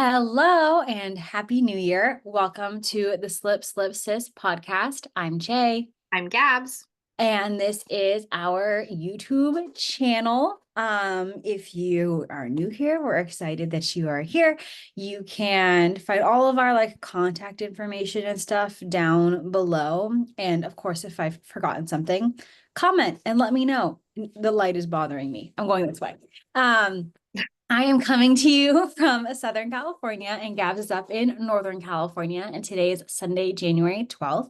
Hello and happy new year. Welcome to the Slip Slip Sis podcast. I'm Jay I'm Gabs. and this is our YouTube channel. If you are new here, we're excited that you are here. You can find all of our contact information and stuff down below. And of course, if I've forgotten something, comment and let me know. The light is bothering me. I'm going this way. I am coming to you from Southern California, and Gabs is up in Northern California, and today is Sunday, January 12th.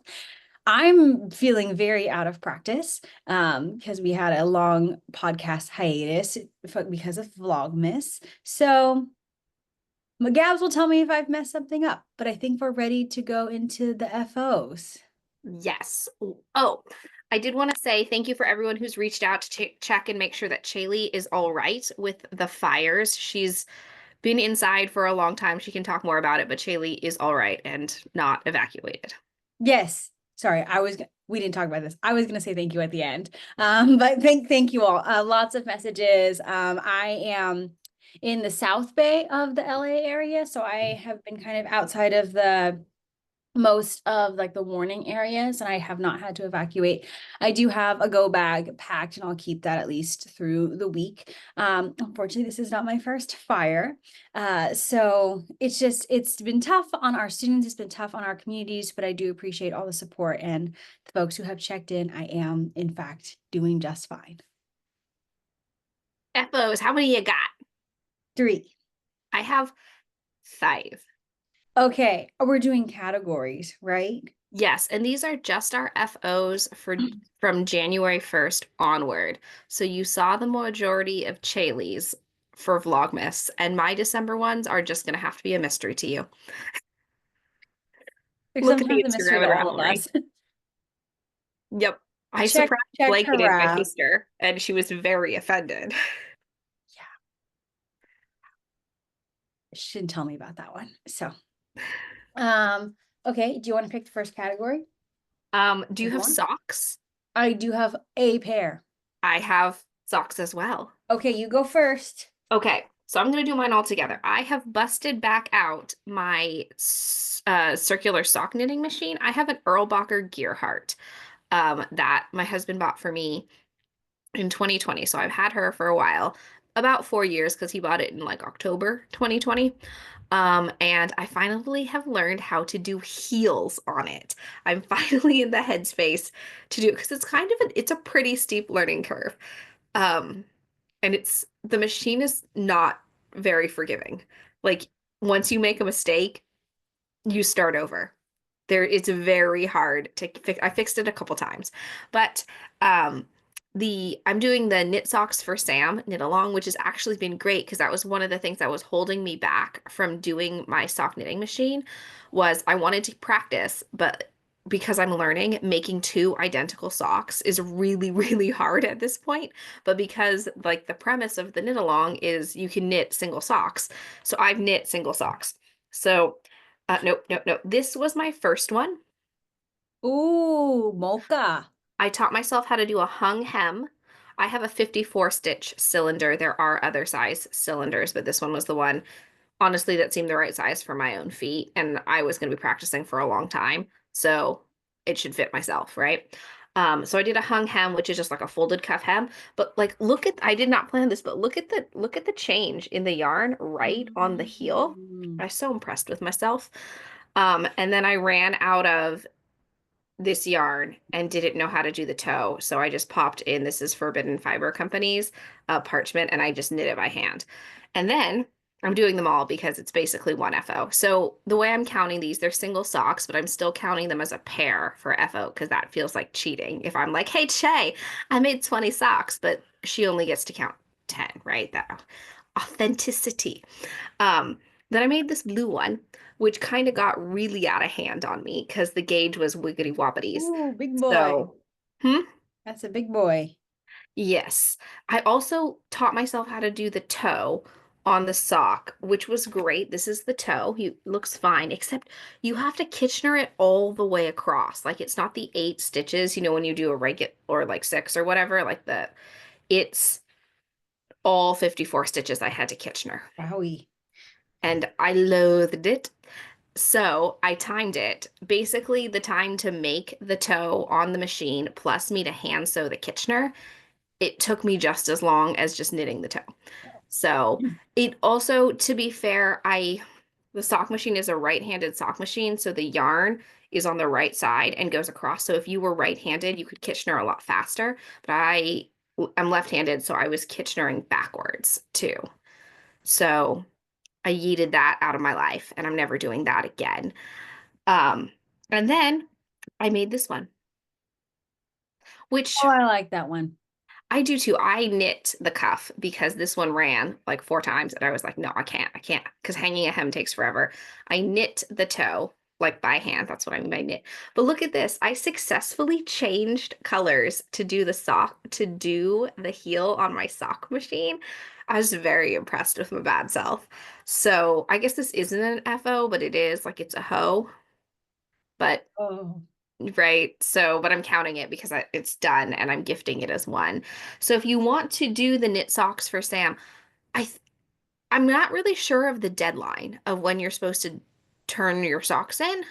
I'm feeling very out of practice because we had a long podcast hiatus because of Vlogmas. So Gabs will tell me if I've messed something up, but I think we're ready to go into the FOs. Yes. Oh, I did want to say thank you for everyone who's reached out to check and make sure that Shaylee is all right with the fires. She's been inside for a long time. She can talk more about it, but Shaylee is all right and not evacuated. Yes. Sorry, we didn't talk about this. I was gonna say thank you at the end. But thank you all. Lots of messages. I am in the South Bay of the LA area, so I have been kind of outside of the most of the warning areas, and I have not had to evacuate. I do have a go bag packed, and I'll keep that at least through the week. Unfortunately, this is not my first fire. So it's been tough on our students, it's been tough on our communities, but I do appreciate all the support and the folks who have checked in. I am, in fact, doing just fine. FOs, how many you got? 3. I have 5. Okay, we're doing categories, right? Yes, and these are just our FOs from January 1st onward. So you saw the majority of Chaylee's for Vlogmas, and my December ones are just going to have to be a mystery to you. Like Look at the sometimes a mystery Instagram to all of unraveling. us. Yep. I Check, surprised check Blanket and my harass. sister, and she was very offended. Yeah. She didn't tell me about that one. So, okay. Do you want to pick the first category? Do you Number have one. socks? I do have a pair. I have socks as well. Okay, you go first. Okay, so I'm gonna do mine all together. I have busted back out my circular sock knitting machine. I have an Erlbacher Gear Heart that my husband bought for me in 2020. So I've had her for a while, about 4 years, because he bought it in like October 2020. And I finally have learned how to do heels on it. I'm finally in the headspace to do it because it's a pretty steep learning curve. Um, and the machine is not very forgiving. Like once you make a mistake, you start over. It's very hard to fix. I fixed it a couple times, but um, I'm doing the knit socks for Sam knit along, which has actually been great because that was one of the things that was holding me back from doing my sock knitting machine was I wanted to practice, but because I'm learning, making 2 identical socks is really, really hard at this point. But because like the premise of the knit along is you can knit single socks. So I've knit single socks. So nope, nope, nope. This was my first one. Ooh, mocha. I taught myself how to do a hung hem. I have a 54 stitch cylinder. There are other size cylinders, but this one was the one, honestly, that seemed the right size for my own feet. And I was going to be practicing for a long time. So it should fit myself, right? So I did a hung hem, which is just like a folded cuff hem. But like, I did not plan this, but look at the change in the yarn right on the heel. Mm. I was so impressed with myself. And then I ran out of this yarn and didn't know how to do the toe. So I just popped in, this is Forbidden Fiber Company's parchment, and I just knit it by hand. And then I'm doing them all because it's basically one FO. So the way I'm counting these, they're single socks, but I'm still counting them as a pair for FO because that feels like cheating. If I'm like, hey, Che, I made 20 socks, but she only gets to count 10, right? That authenticity. Um, then I made this blue one, which kind of got really out of hand on me because the gauge was wiggity wobbities. Ooh, big boy. So, hmm? That's a big boy. Yes. I also taught myself how to do the toe on the sock, which was great. This is the toe. He looks fine, except you have to Kitchener it all the way across. Like it's not the 8 stitches, when you do a regular or like 6 or whatever, it's all 54 stitches I had to Kitchener. Wowie. and I loathed it. So I timed it. Basically, the time to make the toe on the machine plus me to hand sew the Kitchener, it took me just as long as just knitting the toe. So it also, to be fair, the sock machine is a right-handed sock machine, so the yarn is on the right side and goes across. So if you were right-handed, you could Kitchener a lot faster. But I'm left-handed, so I was Kitchenering backwards too. So I yeeted that out of my life, and I'm never doing that again. Um, and then I made this one, which Oh, I like that one. I do too. I knit the cuff because this one ran like 4 times, and I was like, no, I can't, because hanging a hem takes forever. I knit the toe like by hand. That's what I mean by knit. But look at this. I successfully changed colors to do to do the heel on my sock machine. I was very impressed with my bad self. So I guess this isn't an FO, but it is like it's a hoe. But Oh. right. So, but I'm counting it because it's done and I'm gifting it as one. So if you want to do the knit socks for Sam, I th I'm not really sure of the deadline of when you're supposed to turn your socks in.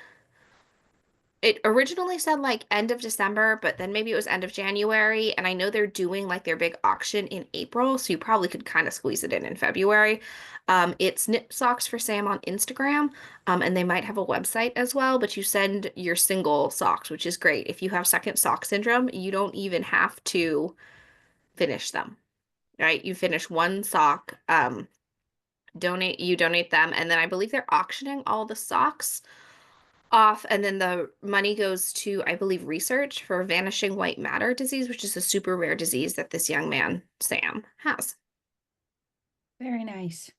It originally said like end of December, but then maybe it was end of January. And I know they're doing like their big auction in April, so you probably could kind of squeeze it in February. It's Knit Socks for Sam on Instagram, and they might have a website as well, but you send your single socks, which is great. If you have second sock syndrome, you don't even have to finish them, right? You finish one sock, donate them, and then I believe they're auctioning all the socks off, and then the money goes to, I believe, research for vanishing white matter disease, which is a super rare disease that this young man, Sam, has. Very nice.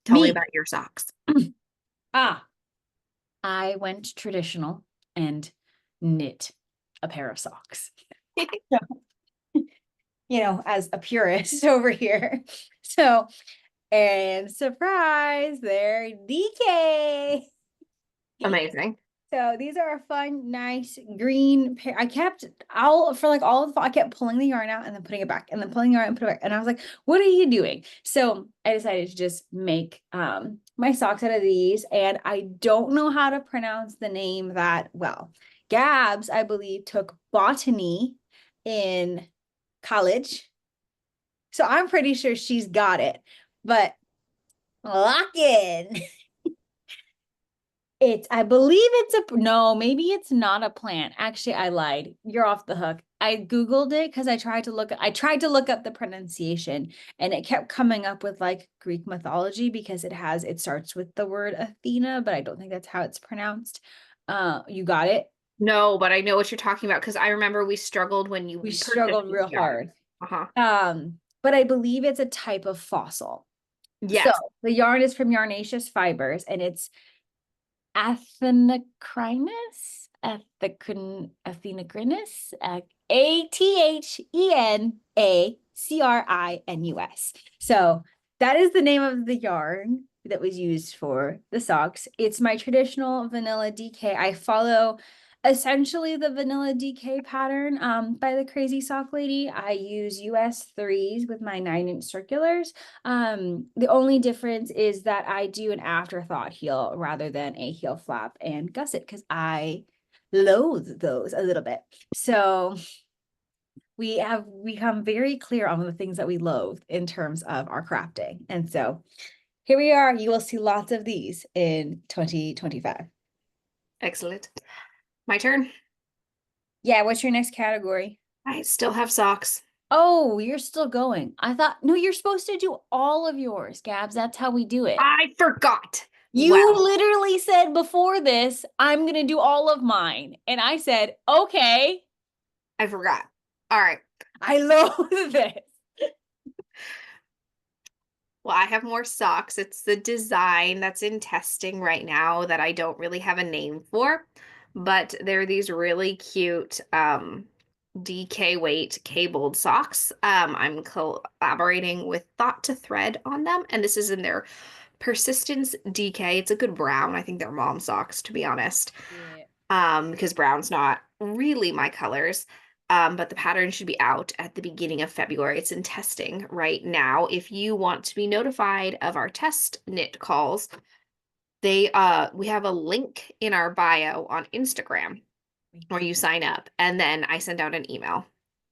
Tell me Me. about your socks. Ah, I went traditional and knit a pair of socks. So, as a purist over here. So, and surprise, they're DK. Amazing. So these are a fun, nice green pair. I kept all for like all of the fall, I kept pulling the yarn out and then putting it back and then pulling the yarn and putting it back. And I was like, what are you doing? So I decided to just make my socks out of these. And I don't know how to pronounce the name that well. Gabs, I believe, took botany in college. So I'm pretty sure she's got it. But lock in. I believe it's no, maybe it's not a plant. Actually, I lied. You're off the hook. I Googled it because I tried to look up the pronunciation and it kept coming up with like Greek mythology because it starts with the word Athena, but I don't think that's how it's pronounced. You got it? No, but I know what you're talking about because I remember we struggled when We you purchased struggled this real yarn. hard. Uh-huh. But I believe it's a type of fossil. So Yes. the yarn is from yarnaceous fibers and it's Athenacrinus, Athenacrinus, Athenacrinus. So that is the name of the yarn that was used for the socks. It's my traditional vanilla DK. I follow essentially the vanilla DK pattern by the Crazy Sock Lady. I use US 3s with my 9-inch circulars. The only difference is that I do an afterthought heel rather than a heel flap and gusset because I loathe those a little bit. So we have become very clear on the things that we loathe in terms of our crafting. And so here we are. You will see lots of these in 2025. Excellent. My turn. Yeah, what's your next category? I still have socks. Oh, you're still going. I thought, no, you're supposed to do all of yours, Gabs. That's how we do it. I forgot. You Well, literally said before this, I'm going to do all of mine. And I said, okay, I forgot. All right. I loathe this. Well, I have more socks. It's the design that's in testing right now that I don't really have a name for, but they're these really cute DK weight cabled socks. I'm collaborating with Thought to Thread on them, and this is in their Persistence DK. It's a good brown. I think they're mom socks, to be honest. Yeah. Because brown's not really my colors. But the pattern should be out at the beginning of February. It's in testing right now. If you want to be notified of our test knit calls, we have a link in our bio on Instagram where you sign up, and then I send out an email.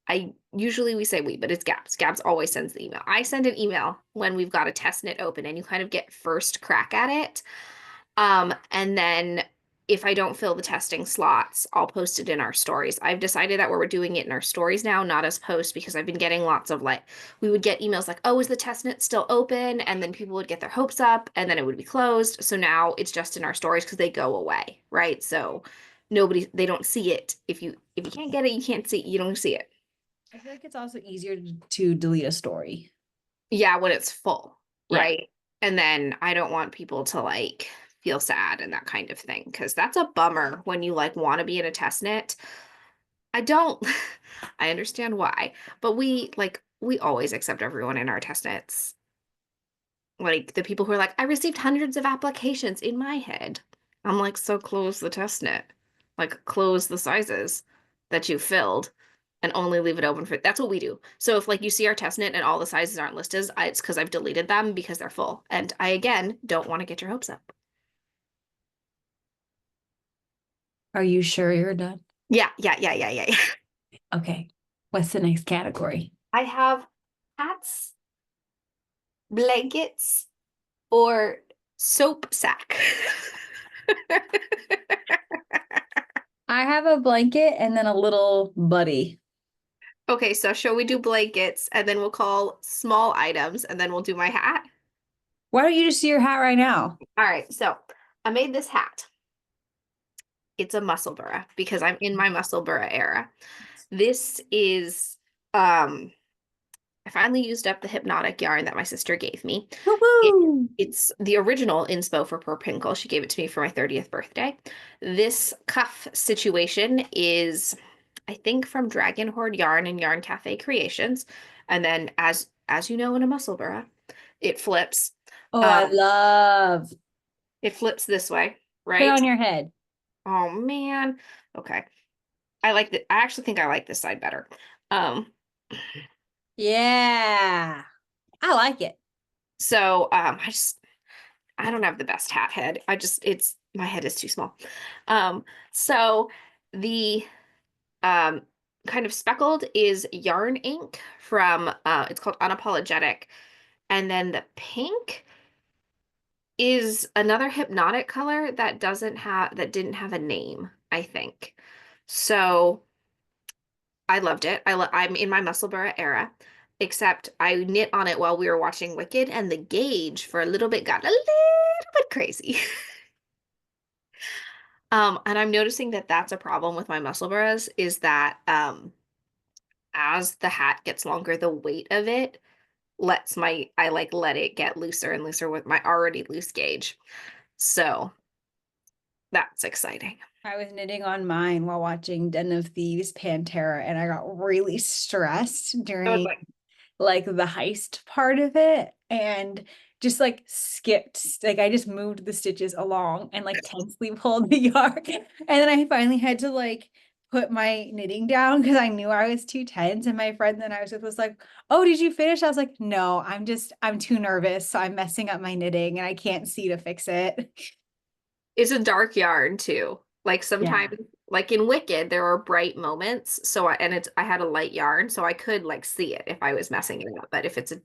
I usually we say we, but it's Gabs. Gabs always sends the email. I send an email when we've got a test knit open, and you kind of get first crack at it. And then if I don't fill the testing slots, I'll post it in our stories. I've decided that we're doing it in our stories now, not as posts, because I've been getting lots of like, we would get emails like, oh, is the test net still open? And then people would get their hopes up and then it would be closed. So now it's just in our stories because they go away, right? So they don't see it. If you can't get it, you can't see, you don't see it. I feel like it's also easier to delete a story. Yeah, when it's full, Yeah. right? And then I don't want people to like feel sad and that kind of thing because that's a bummer when you like want to be in a test knit. I don't I understand why, but we always accept everyone in our test knits. Like the people who are like, I received hundreds of applications in my head. I'm like, so close the test knit. Like close the sizes that you filled and only leave it open for that's what we do. So if like you see our test knit and all the sizes aren't listed, it's because I've deleted them because they're full. And I again don't want to get your hopes up. Are you sure you're done? Yeah. Okay. What's the next category? I have hats, blankets, or soap sack. I have a blanket and then a little buddy. Okay, so shall we do blankets and then we'll call small items and then we'll do my hat? Why don't you just see your hat right now? All right, so I made this hat. It's a musselburgh because I'm in my musselburgh era. This is I finally used up the hypnotic yarn that my sister gave me. It, Woo-hoo! it's the original inspo for Purpinkle. She gave it to me for my 30th birthday. This cuff situation is, I think, from Dragon Horde Yarn and Yarn Cafe Creations. And then as you know in a musselburgh, it flips. Oh, I Um, love. it flips this way, Put it right? on your head. Oh man. Okay. I like that. I actually think I like this side better. Um, Yeah. I like it. so I don't have the best hat head. It's my head is too small. So the um kind of speckled is yarn ink from it's called Unapologetic. And then the pink is another hypnotic color that didn't have a name, I think. So I loved it. I'm in my Musselburgh era, except I knit on it while we were watching Wicked, and the gauge for a little bit got a little bit crazy. And I'm noticing that that's a problem with my Musselburghs is that as the hat gets longer, the weight of it I like let it get looser and looser with my already loose gauge. So that's exciting. I was knitting on mine while watching Den of Thieves Pantera, and I got really stressed I was during like, like the heist part of it and just like skipped, like I just moved the stitches along and like tensely pulled the yarn. And then I finally had to like put my knitting down because I knew I was too tense. And my friend that I was with was like, oh, did you finish? I was like, no, I'm too nervous. So I'm messing up my knitting and I can't see to fix it. it's a dark yarn too. Like Yeah. sometimes, like in Wicked, there are bright moments. I had a light yarn, so I could like see it if I was messing it up. But if it's a,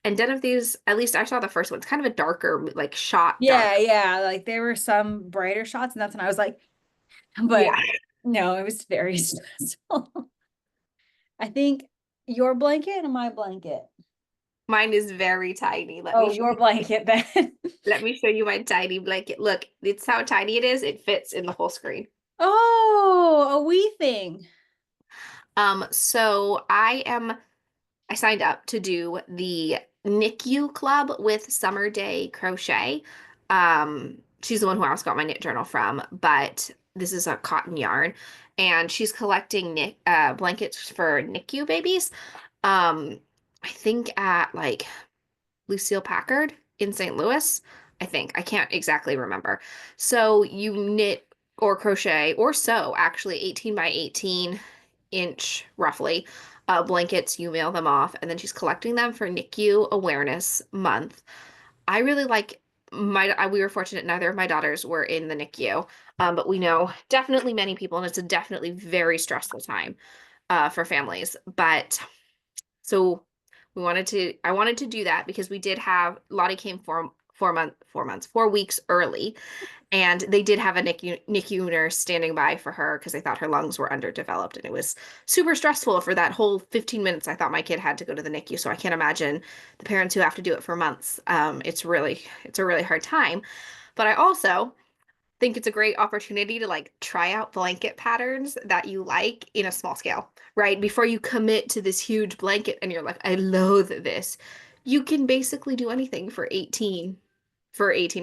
and Den of Thieves, at least I saw the first one. It's kind of a darker, like shot dark. Yeah. Like there were some brighter shots, and that's when I was like, but Yeah, no, it was very stressful. I think your blanket and my blanket. mine is very tiny. Oh, your blanket then. Let me show you my tiny blanket. Look, it's how tiny it is. It fits in the whole screen. Oh, a wee thing. So I signed up to do the NICU club with Summer Day Crochet. She's the one who I also got my knit journal from, but this is a cotton yarn, and she's collecting blankets for NICU babies. Um, I think at like Lucille Packard in St. Louis. I think. I can't exactly remember. So you knit or crochet or sew actually 18 by 18 inch roughly blankets. You mail them off, and then she's collecting them for NICU Awareness Month. I really like we were fortunate neither of my daughters were in the NICU, but we know definitely many people, and it's a definitely very stressful time for families. But so I wanted to do that because we did have Lottie came 4 weeks early, and they did have a NICU nurse standing by for her because they thought her lungs were underdeveloped, and it was super stressful for that whole 15 minutes. I thought my kid had to go to the NICU, so I can't imagine the parents who have to do it for months. It's a really hard time. But I also think it's a great opportunity to like try out blanket patterns that you like in a small scale, right? Before you commit to this huge blanket and you're like, I loathe this. You can basically do anything for 18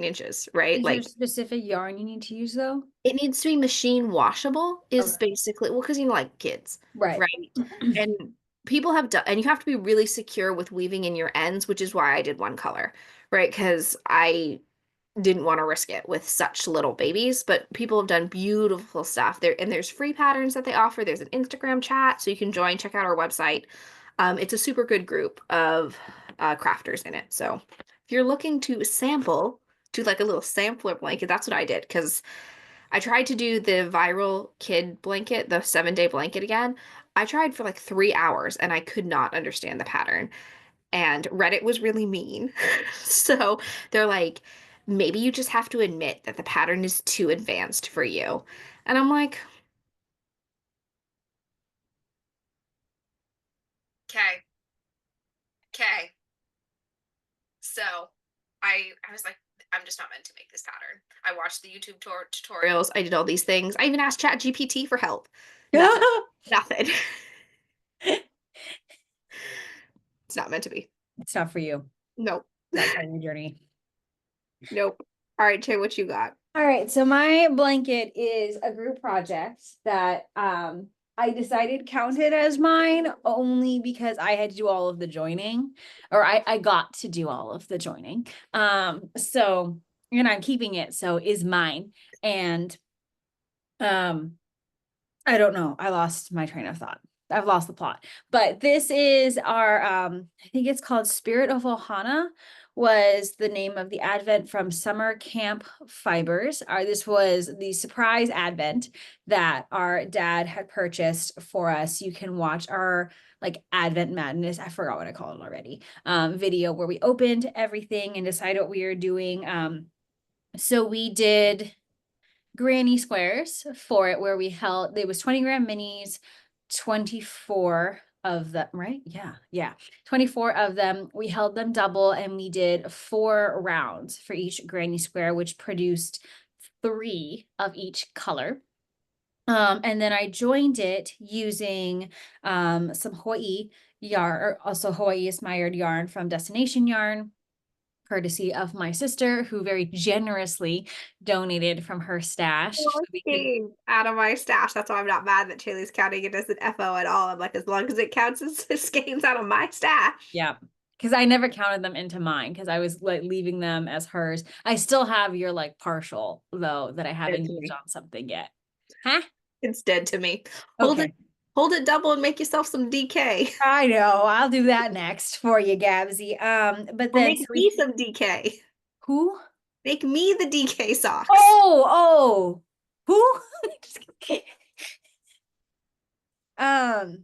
inches, right? Is there a Like specific yarn you need to use though? it needs to be machine washable is Okay. basically, well, because you know, like kids, Right. right? And people have done, and you have to be really secure with weaving in your ends, which is why I did one color, right? Because I didn't want to risk it with such little babies, but people have done beautiful stuff there. And there's free patterns that they offer. There's an Instagram chat, so you can join, check out our website. It's a super good group of crafters in it. So if you're looking to sample, do like a little sampler blanket, that's what I did because I tried to do the viral kid blanket, the 7-day blanket again. I tried for like 3 hours and I could not understand the pattern. And Reddit was really mean. So they're like, maybe you just have to admit that the pattern is too advanced for you. And I'm like, okay, okay. So I was like, I'm just not meant to make this pattern. I watched the YouTube tutorials. I did all these things. I even asked ChatGPT for help. Nothing. Nothing. It's not meant to be. It's not for you. Nope. Not part of your journey. Nope. All right, Che, what you got? All right, so my blanket is a group project that I decided counted as mine only because I had to do all of the joining, or I got to do all of the joining. So and I'm keeping it, so is mine. And um I don't know. I lost my train of thought. I've lost the plot. But this is our I think it's called Spirit of Ohana was the name of the advent from Summer Camp Fibers. This was the surprise advent that our dad had purchased for us. You can watch our like Advent Madness, I forgot what I called it already, video where we opened everything and decided what we were doing. So we did granny squares for it where we held, there was 20-gram minis, 24 of them, right? Yeah. 24 of them. We held them double and we did 4 rounds for each granny square, which produced 3 of each color. And then I joined it using some Hawaii yarn, or also Hawaii inspired yarn from Destination Yarn, courtesy of my sister, who very generously donated from her stash so we could. Out of my stash. That's why I'm not mad that Chaley's counting it as an FO at all. I'm like, as long as it counts as skeins out of my stash. Yeah, because I never counted them into mine because I was like leaving them as hers. I still have your like partial though that I Dead haven't to used me. on something yet. Huh? It's dead to me. Hold it, Okay. hold it double and make yourself some DK. I know. I'll do that next for you, Gabsy. But Or then so make me we some DK. who? Make me the DK socks. Oh, who? Just kidding. Um,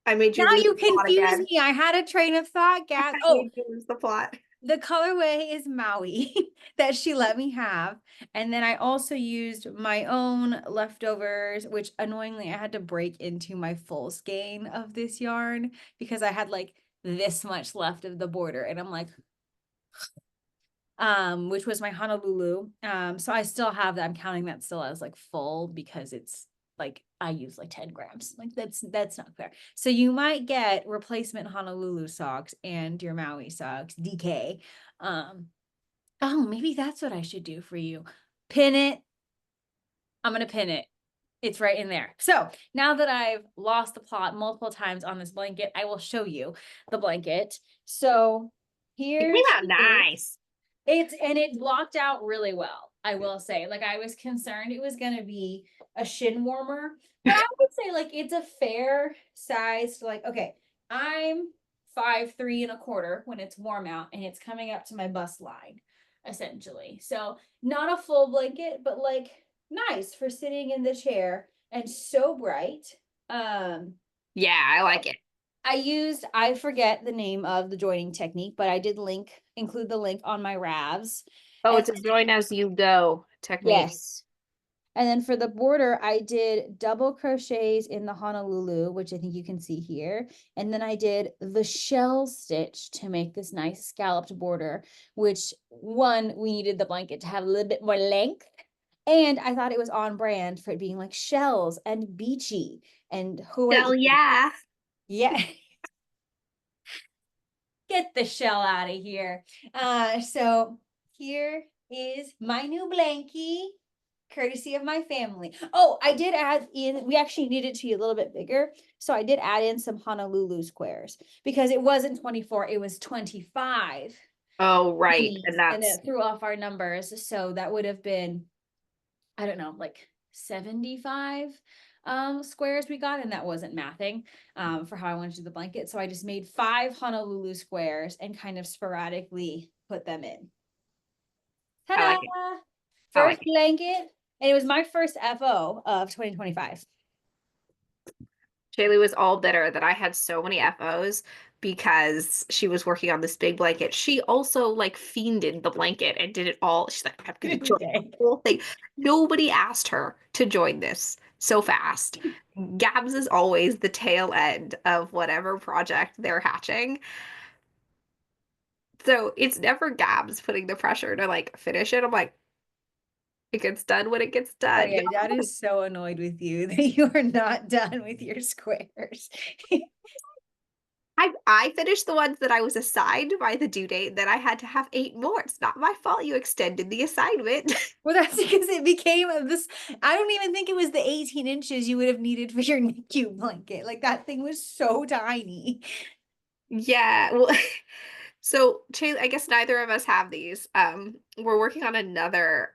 I made now you lose you the plot confuse again. me. I had a train of thought, Gab. I Oh, made you lose the plot. the colorway is Maui that she let me have. And then I also used my own leftovers, which annoyingly I had to break into my full skein of this yarn because I had like this much left of the border. And I'm like, which was my Honolulu. So I still have that. I'm counting that still as like full because it's like I use like 10 grams. Like that's not fair. So you might get replacement Honolulu socks and your Maui socks, DK. Oh, maybe that's what I should do for you. Pin it. I'm gonna pin it. It's right in there. So now that I've lost the plot multiple times on this blanket, I will show you the blanket. So It here came out she is. nice. It's and it blocked out really well. I will say. Like I was concerned it was gonna be a shin warmer, but I would say like it's a fair size to like, okay, I'm 5'3 1/4" when it's warm out and it's coming up to my bust line, essentially. So not a full blanket, but like nice for sitting in the chair and so bright. Um, Yeah, I like it. I forget the name of the joining technique, but I did include the link on my ravs. Oh, And it's a join as you go technique. yes. And then for the border, I did double crochets in the Honolulu, which I think you can see here. And then I did the shell stitch to make this nice scalloped border, which one, we needed the blanket to have a little bit more length. And I thought it was on brand for it being like shells and beachy and Hawaii. Hell yeah. Yeah. Get the shell out of here. So here is my new blankie, courtesy of my family. Oh, I did add in, we actually needed to be a little bit bigger. So I did add in some Honolulu squares because it wasn't 24, it was 25 Oh, right. beneath, And and that's it threw off our numbers. So that would have been, I don't know, like 75 squares we got, and that wasn't mathing for how I wanted to do the blanket. So I just made 5 Honolulu squares and kind of sporadically put them in. I Ta-da! like it. I like First it. blanket, and it was my first FO of 2025. Shaylee was all bitter that I had so many FOs because she was working on this big blanket. She also like fiended the blanket and did it all. She's like, I'm gonna join the Okay. whole thing. Nobody asked her to join this so fast. Gabs is always the tail end of whatever project they're hatching. So it's never Gabs putting the pressure to like finish it. I'm like, it gets done when it gets Oh done. yeah, Dad is so annoyed with you that you are not done with your squares. I finished the ones that I was assigned by the due date, then I had to have 8 more. It's not my fault you extended the assignment. Well, that's because it became this. I don't even think it was the 18 inches you would have needed for your NICU blanket. Like that thing was so tiny. Yeah, well, so I guess neither of us have these. We're working on another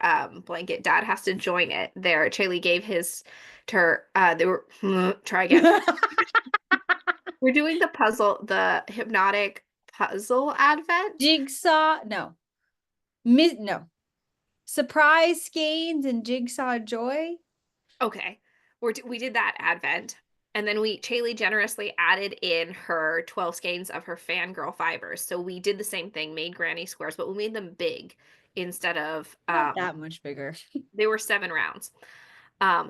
blanket. Dad has to join it. There, Chaley gave his to her. They were try again. We're doing the puzzle, the hypnotic puzzle advent. Jigsaw, no. No. Surprise skeins and jigsaw joy. Okay. We did that advent. And then Chaley generously added in her 12 skeins of her fangirl fibers. So we did the same thing, made granny squares, but we made them big instead of Not that much bigger. they were 7 rounds.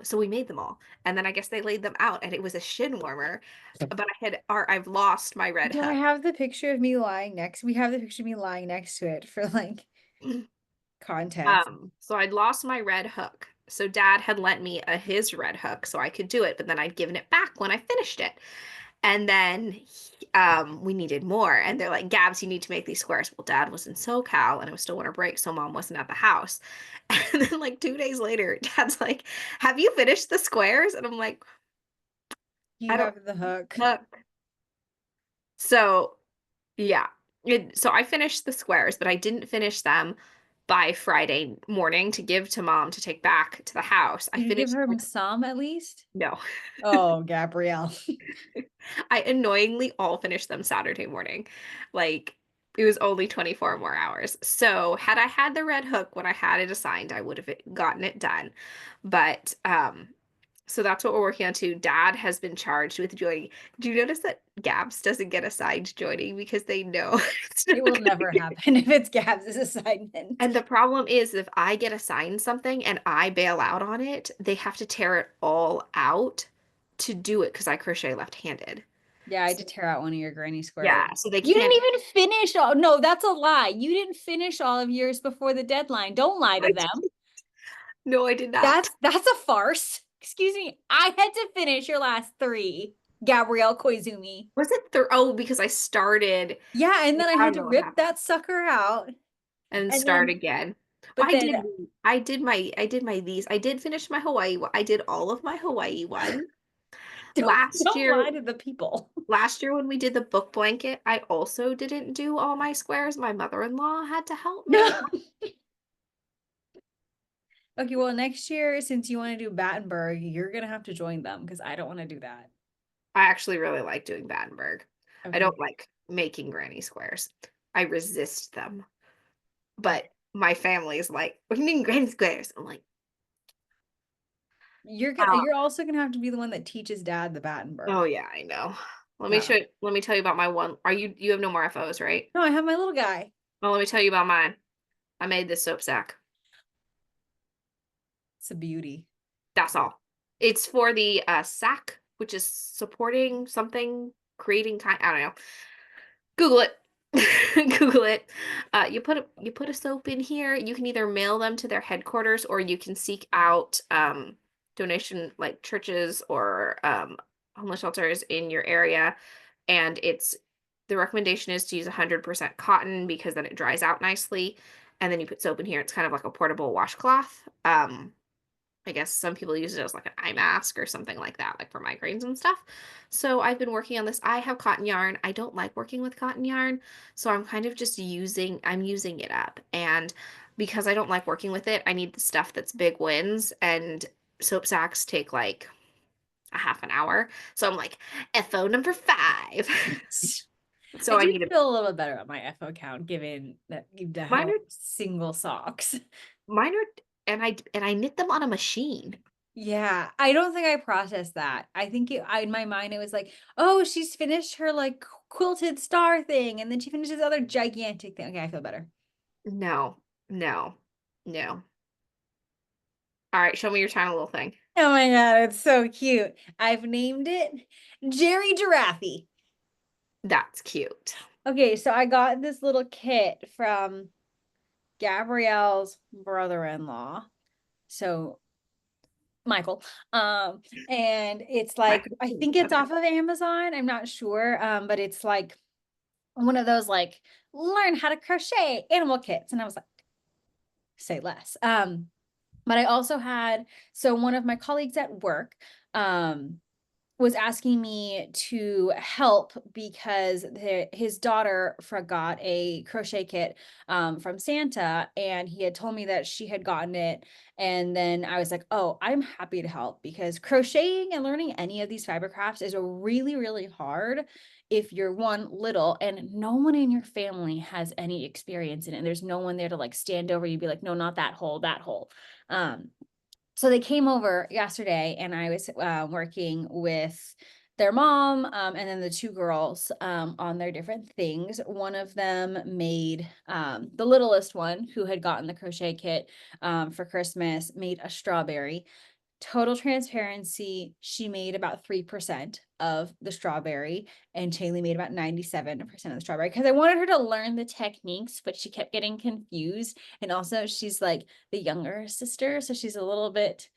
So we made them all. And then I guess they laid them out and it was a shin warmer. But I've lost my red Do I hook. have the picture of me lying next? We have the picture of me lying next to it for like context. So I'd lost my red hook. So dad had lent me his red hook so I could do it, but then I'd given it back when I finished it. And then we needed more. And they're like, Gabs, you need to make these squares. Well, dad was in SoCal and it was still winter break, so mom wasn't at the house. And then like 2 days later, dad's like, have you finished the squares? And I'm like, You I don't have the hook. look. So yeah. So I finished the squares, but I didn't finish them by Friday morning to give to mom to take back to the house. I Did you give finished her some at least? no. Oh, Gabrielle. I annoyingly all finished them Saturday morning. Like it was only 24 more hours. So had I had the red hook when I had it assigned, I would have gotten it done. But so that's what we're working on too. Dad has been charged with joining. Do you notice that Gabs doesn't get assigned joining because they know it's not It will gonna never be. happen if it's Gabs' assignment. And the problem is if I get assigned something and I bail out on it, they have to tear it all out to do it because I crochet left-handed. Yeah, I had to tear out one of your granny squares. Yeah, so they You can't. didn't even finish all. No, that's a lie. You didn't finish all of yours before the deadline. Don't lie to them. No, I did not. That's a farce. Excuse me. I had to finish your last three, Gabrielle Koizumi. Was it oh, because I started. Yeah, and Yeah, then I I had don't to know what rip happened. that sucker out. And And start then, again. Well, but then I did finish my Hawaii. I did all of my Hawaii one. Last don't year, lie to the people. last year when we did the book blanket, I also didn't do all my squares. My mother-in-law had to help me. Okay, well, next year, since you want to do Battenberg, you're gonna have to join them because I don't want to do that. I actually really like doing Battenberg. I Okay. don't like making granny squares. I resist them. But my family is like, we're doing granny squares. I'm like, oh, You're also gonna have to be the one that teaches dad the Battenberg. oh yeah, I know. Yeah. Let me tell you about my one. You have no more FOs, right? No, I have my little guy. Well, let me tell you about mine. I made this soap sack. It's a beauty. That's all. It's for the sack, which is supporting something, creating kind. I don't know. Google it. Google it. You put a soap in here. You can either mail them to their headquarters or you can seek out donation like churches or homeless shelters in your area. And it's the recommendation is to use 100% cotton because then it dries out nicely. And then you put soap in here. It's kind of like a portable washcloth. I guess some people use it as like an eye mask or something like that, like for migraines and stuff. So I've been working on this. I have cotton yarn. I don't like working with cotton yarn, so I'm kind of just I'm using it up. And because I don't like working with it, I need the stuff that's big wins, and soap sacks take like a half an hour. So I'm like, FO number 5. I So I do need a feel a little bit better about my FO count given that you mine have are single socks. mine are and I knit them on a machine. Yeah, I don't think I processed that. I think in my mind it was like, oh, she's finished her like quilted star thing, and then she finished this other gigantic thing. Okay, I feel better. No, no, no. All right, show me your tiny little thing. Oh my God, it's so cute. I've named it Jerry Giraffe. That's cute. Okay, so I got this little kit from Gabrielle's brother-in-law. So Michael. And it's My like I husband's think it's brother. off of Amazon. I'm not sure. But it's like one of those like learn how to crochet animal kits. And I was like, say less. But I also had so one of my colleagues at work was asking me to help because his daughter forgot a crochet kit from Santa, and he had told me that she had gotten it. And then I was like, oh, I'm happy to help because crocheting and learning any of these fiber crafts is a really, really hard if you're one little and no one in your family has any experience in it. And there's no one there to like stand over you, be like, no, not that hole, that hole. Um, so they came over yesterday and I was working with their mom and then the two girls on their different things. One of them made the littlest one who had gotten the crochet kit for Christmas made a strawberry. Total transparency, she made about 3% of the strawberry, and Chaley made about 97% of the strawberry because I wanted her to learn the techniques, but she kept getting confused. And also, she's like the younger sister, so she's a little bit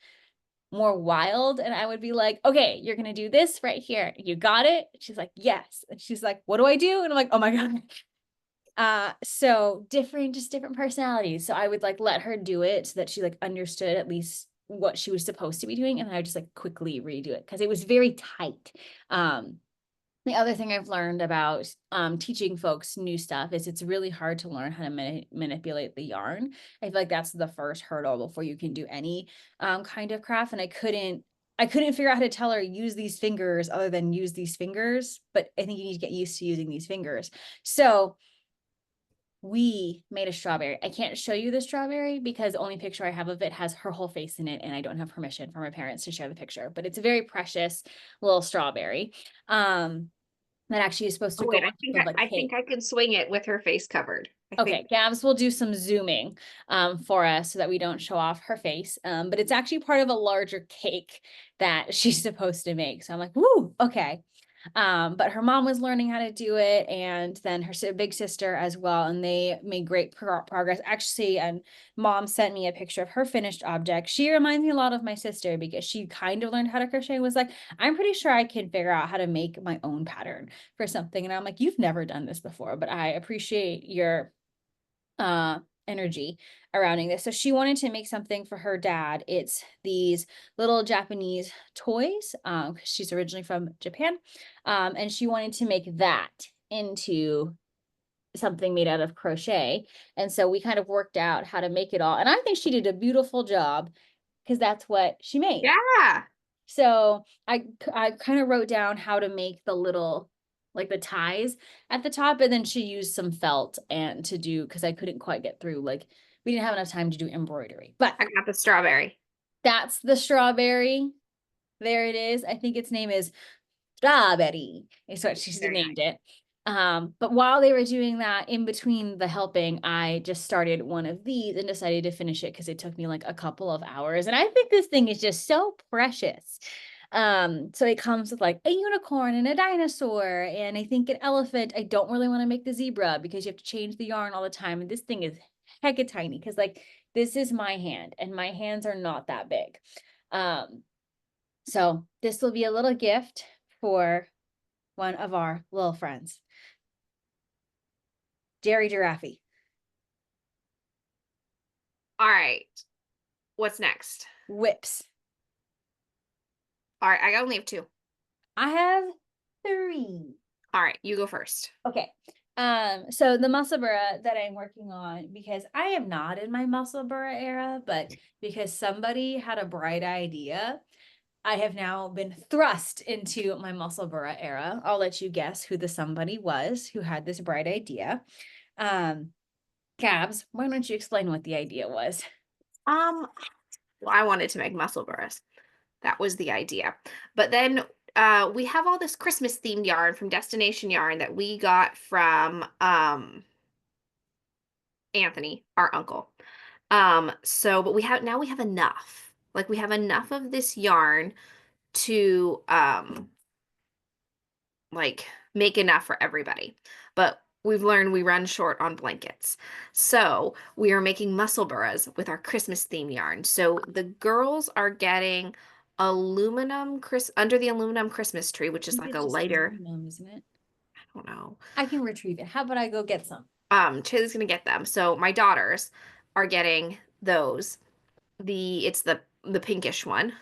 more wild. And I would be like, okay, you're going to do this right here. You got it? She's like, yes. And she's like, what do I do? And I'm like, oh my God. So different, just different personalities. So I would like let her do it so that she like understood at least what she was supposed to be doing. And then I would just like quickly redo it because it was very tight. Um, the other thing I've learned about teaching folks new stuff is it's really hard to learn how to manipulate the yarn. I feel like that's the first hurdle before you can do any kind of craft. And I couldn't figure out how to tell her use these fingers other than use these fingers. But I think you need to get used to using these fingers. So we made a strawberry. I can't show you the strawberry because the only picture I have of it has her whole face in it, and I don't have permission from my parents to share the picture. But it's a very precious little strawberry. That actually is supposed Oh to go wait, on top of a I cake. think I can swing it with her face covered. I think. Okay, Gabs will do some zooming for us so that we don't show off her face. But it's actually part of a larger cake that she's supposed to make. So I'm like, woo, okay. But her mom was learning how to do it, and then her big sister as well, and they made great progress. Actually, and mom sent me a picture of her finished object. She reminds me a lot of my sister because she kind of learned how to crochet and was like, I'm pretty sure I can figure out how to make my own pattern for something. And I'm like, you've never done this before, but I appreciate your uh energy around this. So she wanted to make something for her dad. It's these little Japanese toys because she's originally from Japan. And she wanted to make that into something made out of crochet. And so we kind of worked out how to make it all. And I think she did a beautiful job because that's what she made. Yeah. So I kind of wrote down how to make the little like the ties at the top, and then she used some felt and to do because I couldn't quite get through, like we didn't have enough time to do embroidery. But I got the strawberry. that's the strawberry. There it is. I think its name is Strawberry is what she's Very named nice. it. But while they were doing that, in between the helping, I just started one of these and decided to finish it because it took me like a couple of hours. And I think this thing is just so precious. So it comes with like a unicorn and a dinosaur, and I think an elephant. I don't really want to make the zebra because you have to change the yarn all the time. And this thing is hecka tiny because like this is my hand, and my hands are not that big. Um, so this will be a little gift for one of our little friends, Jerry Giraffe. All right. What's next? Whips. All right. I only have two. I have 3. All right. You go first. Okay. So the muscle burra that I'm working on, because I am not in my muscle burra era, but because somebody had a bright idea, I have now been thrust into my muscle burra era. I'll let you guess who the somebody was who had this bright idea. Um, Gabs, why don't you explain what the idea was? Um, well, I wanted to make muscle burras. That was the idea. But then we have all this Christmas themed yarn from Destination Yarn that we got from Anthony, our uncle. So but we have enough. Like we have enough of this yarn to like make enough for everybody. But we've learned we run short on blankets. So we are making muscle burras with our Christmas theme yarn. So the girls are getting under the aluminum Christmas tree, which I is think like it's a just lighter, aluminum, isn't it? I don't know. I can retrieve it. How about I go get some? Chili's gonna get them. So my daughters are getting those. It's the pinkish one,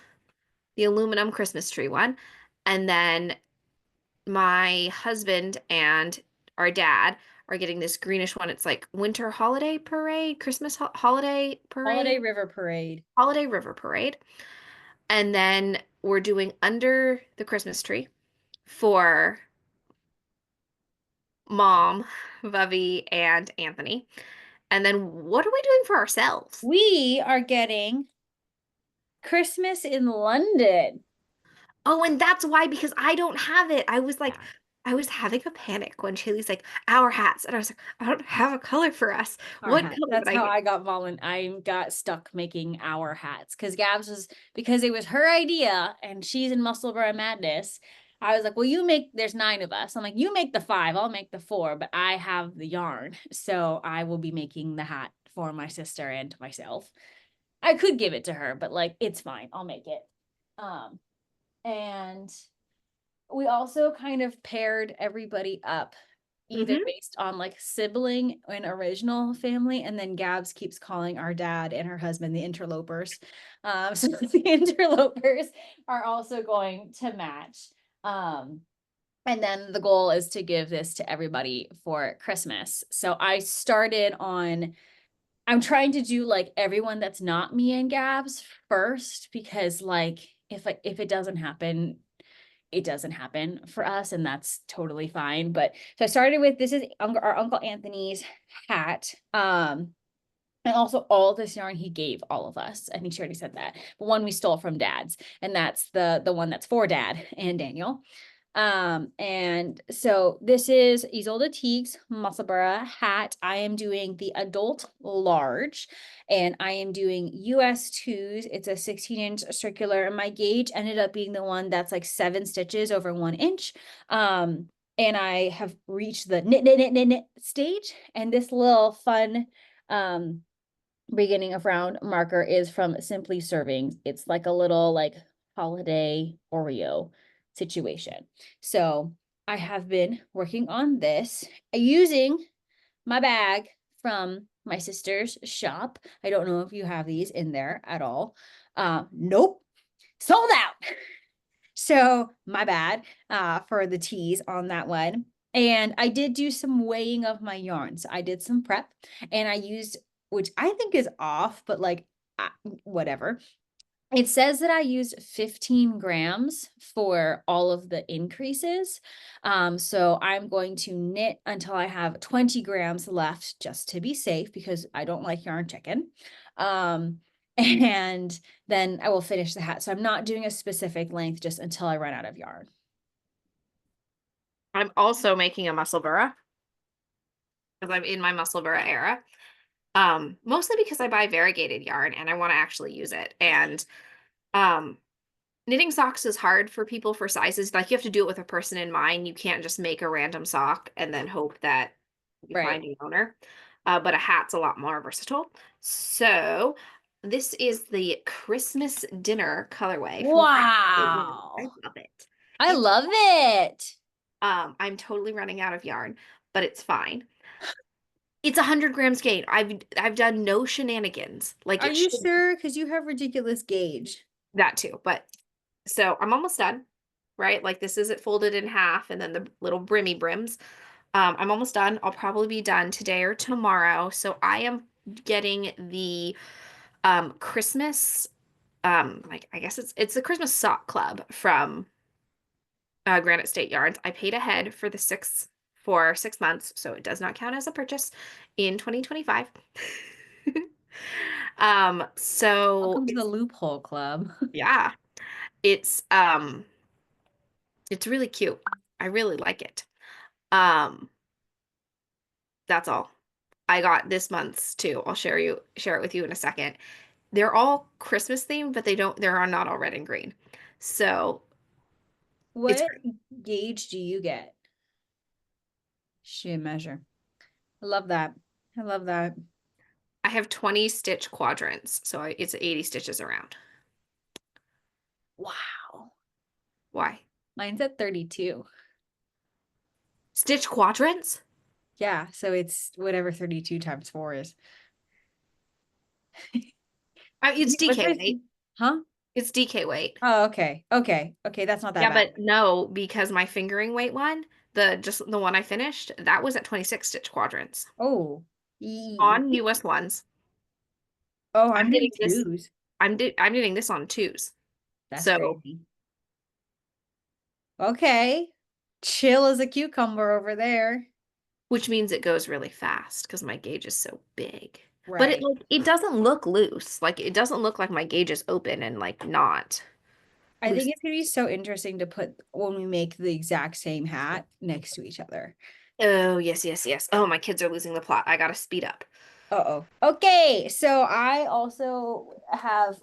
the aluminum Christmas tree one. And then my husband and our dad are getting this greenish one. It's like winter holiday parade, Christmas holiday Holiday parade, River Parade. holiday river parade. And then we're doing under the Christmas tree for mom, Bubby, and Anthony. And then what are we doing for ourselves? We are getting Christmas in London. Oh, and that's why, because I don't have it. Yeah. I was having a panic when Chili's like, our hats. And I was like, I don't have a color for us. Our What hat. color would That's I how get? I got stuck making our hats because Gabs was because it was her idea and she's in Musselburgh Madness. I was like, well, there's 9 of us. I'm like, you make the 5, I'll make the 4, but I have the yarn. So I will be making the hat for my sister and myself. I could give it to her, but like, it's fine. I'll make it. Um, and we also kind of paired everybody up either Hmm. based on like sibling and original family, and then Gabs keeps calling our dad and her husband the interlopers. So the interlopers are also going to match. Um, and then the goal is to give this to everybody for Christmas. So I'm trying to do like everyone that's not me and Gabs first because like if it doesn't happen, it doesn't happen for us, and that's totally fine. But so I started with this is our Uncle Anthony's hat. And also all this yarn he gave all of us. I think she already said that. But one we stole from Dad's, and that's the one that's for Dad and Daniel. And so this is Isolde Teague's Musselburgh hat. I am doing the adult large, and I am doing US 2s. It's a 16-inch circular, and my gauge ended up being the one that's like 7 stitches over 1 inch. And I have reached the knit stage, and this little fun beginning of round marker is from Simply Serving. It's like a little like holiday Oreo situation. So I have been working on this using my bag from my sister's shop. I don't know if you have these in there at all. Nope, sold out. So my bad for the teas on that one. And I did do some weighing of my yarns. I did some prep and I used, which I think is off, but like, whatever. It says that I used 15 grams for all of the increases. So I'm going to knit until I have 20 grams left just to be safe because I don't like yarn chicken. Um, and then I will finish the hat. So I'm not doing a specific length just until I run out of yarn. I'm also making a muscle burra because I'm in my muscle burra era. Mostly because I buy variegated yarn and I want to actually use it. And um, knitting socks is hard for people for sizes. Like you have to do it with a person in mind. You can't just make a random sock and then hope that you Right. find an owner. But a hat's a lot more versatile. So this is the Christmas dinner colorway from Yarn. I Wow. love it. I It's love it. I'm totally running out of yarn, but it's fine. It's 100 grams gain. I've done no shenanigans. Like Are it you should sure? Because you have ridiculous gauge. that too. But so I'm almost done, right? Like this is it folded in half and then the little brimmy brims. I'm almost done. I'll probably be done today or tomorrow. So I am getting the Christmas like I guess it's the Christmas sock club from Granite State Yarns. I paid ahead for 6 months, so it does not count as a purchase in 2025. So Welcome to the Loophole Club. yeah, it's it's really cute. I really like it. Um, that's all. I got this month's too. I'll share it with you in a second. They're all Christmas themed, but they're not all red and green. So it's What gauge do you get? Shear measure. I love that. I love that. I have 20 stitch quadrants, so it's 80 stitches around. Wow. Why? Mine's at 32. Stitch quadrants? Yeah, so it's whatever 32 times 4 is. It's What's DK my, weight. huh? It's DK weight. Oh, okay. Okay. Okay, that's not that Yeah, bad. but no, because my fingering weight one, the one I finished, that was at 26 stitch quadrants Oh. on US ones. Oh, I'm I'm doing getting this. twos. I'm getting this on twos. That's So, crazy. Okay. Chill as a cucumber over there. which means it goes really fast because my gauge is so big. But Right. it doesn't look loose. Like it doesn't look like my gauge is open and like not I loose. think it's gonna be so interesting to put when we make the exact same hat next to each other. Oh, yes, yes, yes. Oh, my kids are losing the plot. I gotta speed up. Uh-oh. Okay, so I also have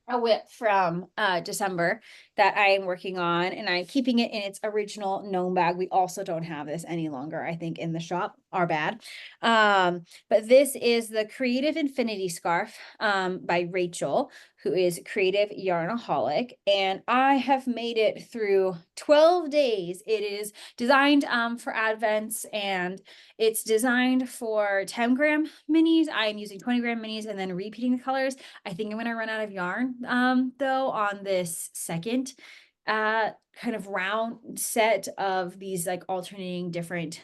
a whip from December that I am working on and I'm keeping it in its original gnome bag. We also don't have this any longer, I think, in the shop. Our bad. But this is the Creative Infinity Scarf by Rachel, who is Creative Yarnaholic. And I have made it through 12 days. It is designed for Advents and it's designed for 10-gram minis. I am using 20-gram minis and then repeating the colors. I think I'm gonna run out of yarn though on this second kind of round set of these like alternating different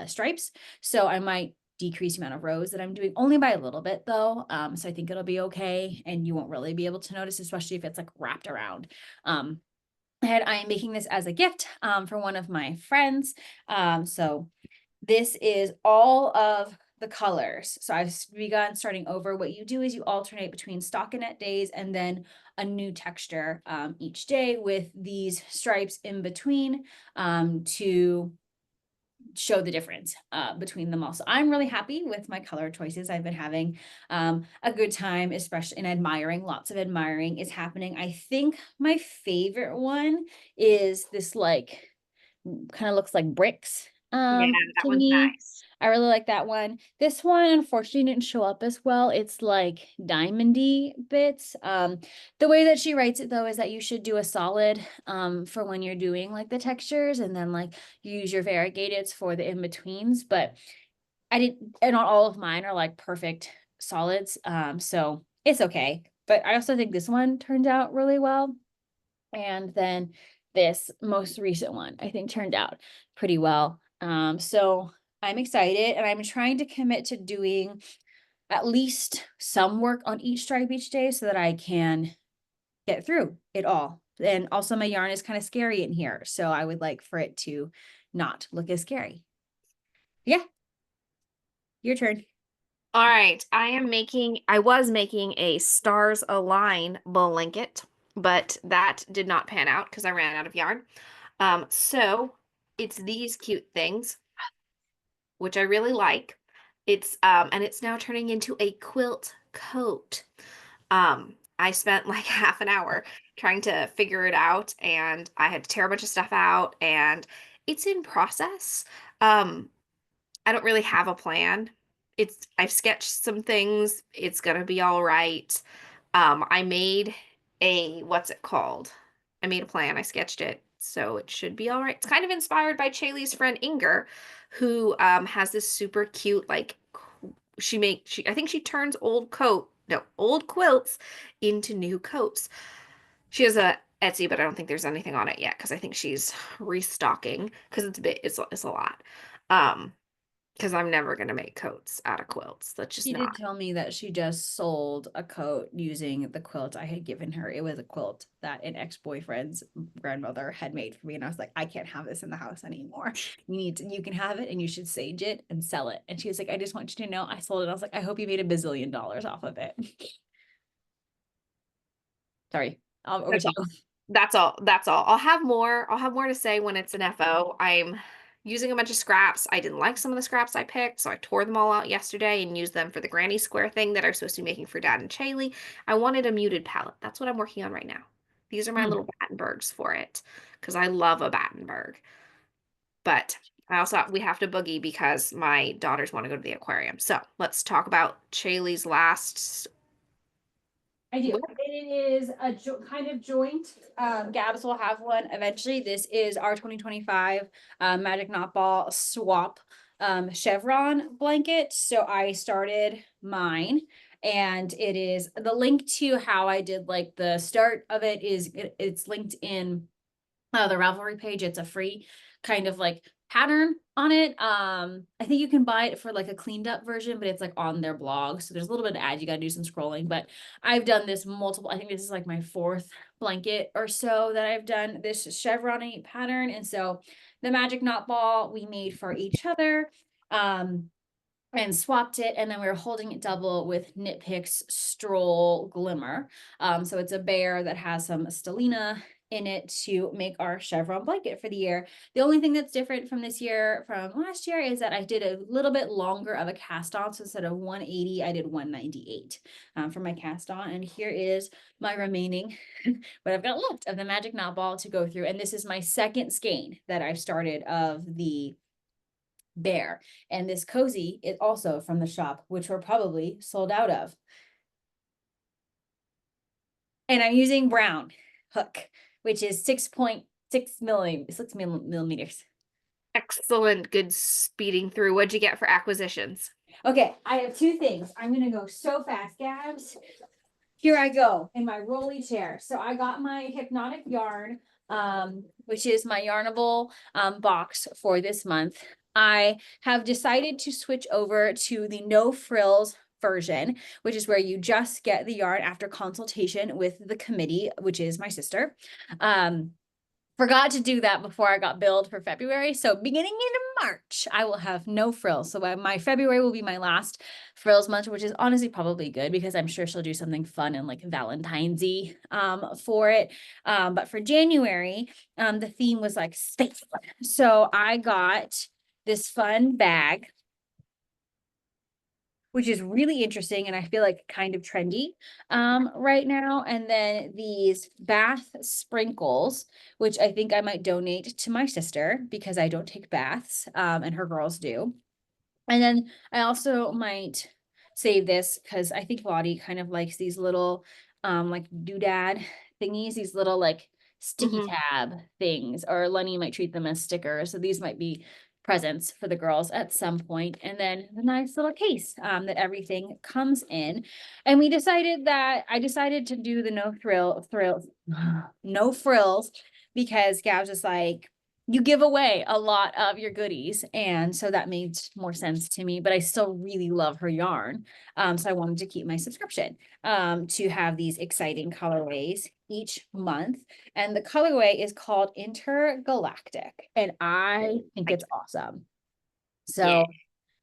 stripes. So I might decrease the amount of rows that I'm doing only by a little bit though. So I think it'll be okay and you won't really be able to notice, especially if it's like wrapped around. And I am making this as a gift for one of my friends. So this is all of the colors. So I've begun starting over. What you do is you alternate between stockinette days and then a new texture each day with these stripes in between to show the difference between them all. So I'm really happy with my color choices. I've been having a good time, especially in admiring. Lots of admiring is happening. I think my favorite one is this like kind of looks like bricks Yeah, that one's thingy. nice. I really like that one. This one unfortunately didn't show up as well. It's like diamondy bits. The way that she writes it though is that you should do a solid for when you're doing like the textures and then like use your variegateds for the in-betweens. But I didn't, and not all of mine are like perfect solids. So it's okay. But I also think this one turned out really well. And then this most recent one, I think turned out pretty well. So I'm excited and I'm trying to commit to doing at least some work on each stripe each day so that I can get through it all. And also my yarn is kind of scary in here. So I would like for it to not look as scary. Yeah, your turn. All right, I was making a stars align blanket, but that did not pan out because I ran out of yarn. So it's these cute things, which I really like. And it's now turning into a quilt coat. I spent like half an hour trying to figure it out, and I had to tear a bunch of stuff out, and it's in process. Um, I don't really have a plan. I've sketched some things. It's gonna be all right. I made what's it called? I made a plan. I sketched it, so it should be all right. It's kind of inspired by Chaley's friend Inger, who has this super cute like she I think she turns old quilts into new coats. She has a Etsy, but I don't think there's anything on it yet because I think she's restocking because it's a lot. Um, because I'm never gonna make coats out of quilts. That's just She did not. tell me that she just sold a coat using the quilt I had given her. It was a quilt that an ex-boyfriend's grandmother had made for me. And I was like, I can't have this in the house anymore. You can have it and you should sage it and sell it. And she was like, I just want you to know I sold it. I was like, I hope you made $1 billion off of it. Sorry. Over That's to all. you. That's all. That's all. I'll have more to say when it's an FO. I'm using a bunch of scraps. I didn't like some of the scraps I picked, so I tore them all out yesterday and used them for the granny square thing that I'm supposed to be making for Dad and Chaley. I wanted a muted palette. That's what I'm working on right now. These are my Hmm. little Battenbergs for it because I love a Battenberg. But I also we have to boogie because my daughters want to go to the aquarium. So let's talk about Chaley's last. I do. It is a kind of joint. Gabs will have one eventually. This is our 2025 Magic Knot Ball swap chevron blanket. So I started mine, and it is the link to how I did like the start of it is it's linked in the Ravelry page. It's a free kind of like pattern on it. I think you can buy it for like a cleaned up version, but it's like on their blog. So there's a little bit of ad. You got to do some scrolling, but I've done this multiple. I think this is like my fourth blanket or so that I've done this chevron pattern. And so the magic knot ball we made for each other. And swapped it, and then we were holding it double with Knit Picks Stroll Glimmer. So it's a bear that has some stellina in it to make our chevron blanket for the year. The only thing that's different from this year from last year is that I did a little bit longer of a cast on. So instead of 180, I did 198 for my cast on. And here is my remaining, what I've got left of the Magic Knot Ball to go through. And this is my second skein that I've started of the bear. And this cozy is also from the shop, which we're probably sold out of. And I'm using brown hook, which is 6 millimeters. Excellent. Good speeding through. What'd you get for acquisitions? Okay, I have two things. I'm gonna go so fast, Gabs. Here I go in my rolly chair. So I got my hypnotic yarn, which is my yarnable box for this month. I have decided to switch over to the no frills version, which is where you just get the yarn after consultation with the committee, which is my sister. Forgot to do that before I got billed for February. So beginning in March, I will have no frills. So my February will be my last frills month, which is honestly probably good because I'm sure she'll do something fun and like Valentine's-y for it. But for January, the theme was like space. So I got this fun bag, which is really interesting and I feel like kind of trendy right now. And then these bath sprinkles, which I think I might donate to my sister because I don't take baths and her girls do. And then I also might save this because I think Lottie kind of likes these little like doodad thingies, these little like sticky Hmm. tab things, or Lenny might treat them as stickers. So these might be presents for the girls at some point. And then the nice little case that everything comes in. And I decided to do the no frills because Gabs is like, you give away a lot of your goodies. And so that made more sense to me, but I still really love her yarn. So I wanted to keep my subscription to have these exciting colorways each month. And the colorway is called Intergalactic. And I think Like, it's awesome. yeah. So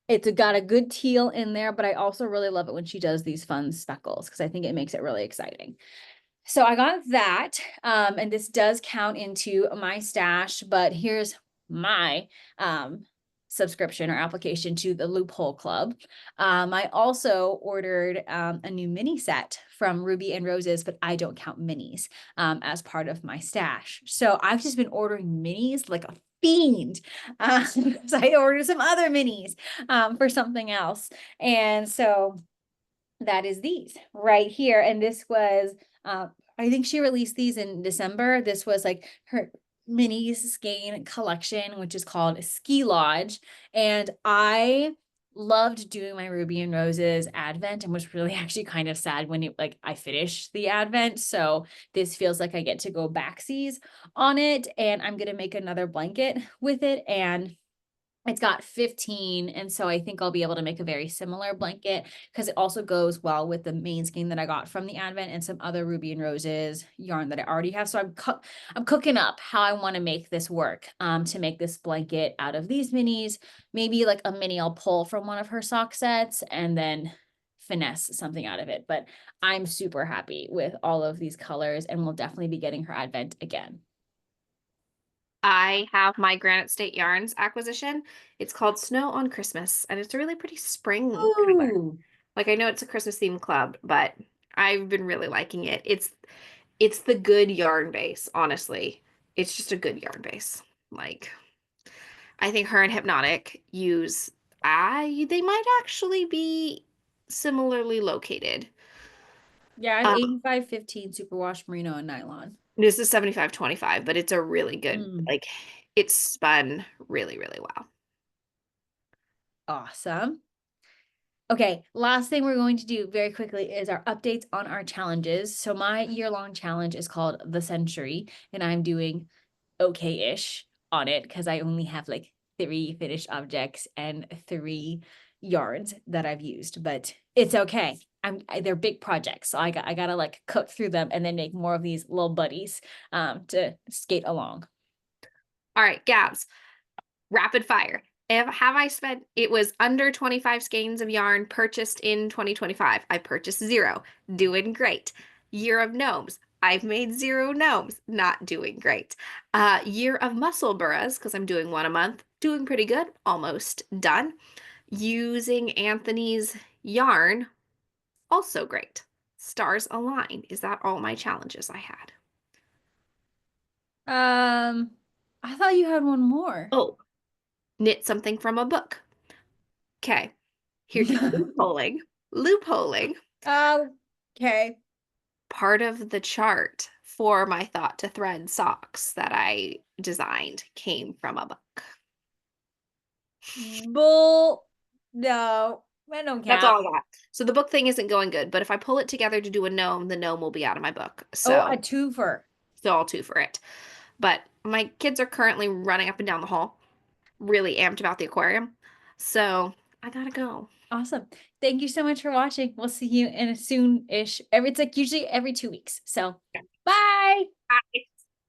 it's got a good teal in there, but I also really love it when she does these fun speckles because I think it makes it really exciting. So I got that, and this does count into my stash, but here's my subscription or application to the Loophole Club. I also ordered a new mini set from Ruby and Roses, but I don't count minis as part of my stash. So I've just been ordering minis like a fiend. So I ordered some other minis for something else. And so that is these right here. And this was, I think she released these in December. This was like her mini skein collection, which is called Ski Lodge. And I loved doing my Ruby and Roses advent and was really actually kind of sad when it like I finished the advent. So this feels like I get to go backsies on it, and I'm gonna make another blanket with it. And it's got 15, and so I think I'll be able to make a very similar blanket because it also goes well with the main skein that I got from the advent and some other Ruby and Roses yarn that I already have. So I'm cooking up how I want to make this work to make this blanket out of these minis. Maybe like a mini I'll pull from one of her sock sets and then finesse something out of it. But I'm super happy with all of these colors, and we'll definitely be getting her advent again. I have my Granite State Yarns acquisition. It's called Snow on Christmas, and it's a really pretty spring color. Ooh. Like I know it's a Christmas themed club, but I've been really liking it. It's the good yarn base, honestly. It's just a good yarn base. Like I think her and Hypnotic use I they might actually be similarly located. Yeah, it's Um, 85/15 superwash merino and nylon. this is 75/25, but it's a really good Mm, like it's spun really, really well. awesome. Okay, last thing we're going to do very quickly is our updates on our challenges. So my year-long challenge is called the Century, and I'm doing okay-ish on it because I only have like 3 finished objects and 3 yarns that I've used, but it's okay. They're big projects, so I gotta like cook through them and then make more of these little buddies to skate along. All right, Gabs, rapid fire. Have I spent, it was under 25 skeins of yarn purchased in 2025. I purchased zero, doing great. Year of gnomes. I've made zero gnomes, not doing great. Year of muscle burras, because I'm doing one a month, doing pretty good, almost done. Using Anthony's yarn, also great. Stars align. Is that all my challenges I had? Um, I thought you had one more. Oh, knit something from a book. Okay. Here, loopholing. Loopholing. Okay. Part of the chart for my thought to thread socks that I designed came from a book. Bull. No, I don't That's count. all I got. So the book thing isn't going good, but if I pull it together to do a gnome, the gnome will be out of my book. Oh, a So, twofer. so I'll two for it. But my kids are currently running up and down the hall, really amped about the aquarium. So I gotta go. Awesome. Thank you so much for watching. We'll see you in a soon-ish. It's like usually every 2 weeks. So bye. Bye.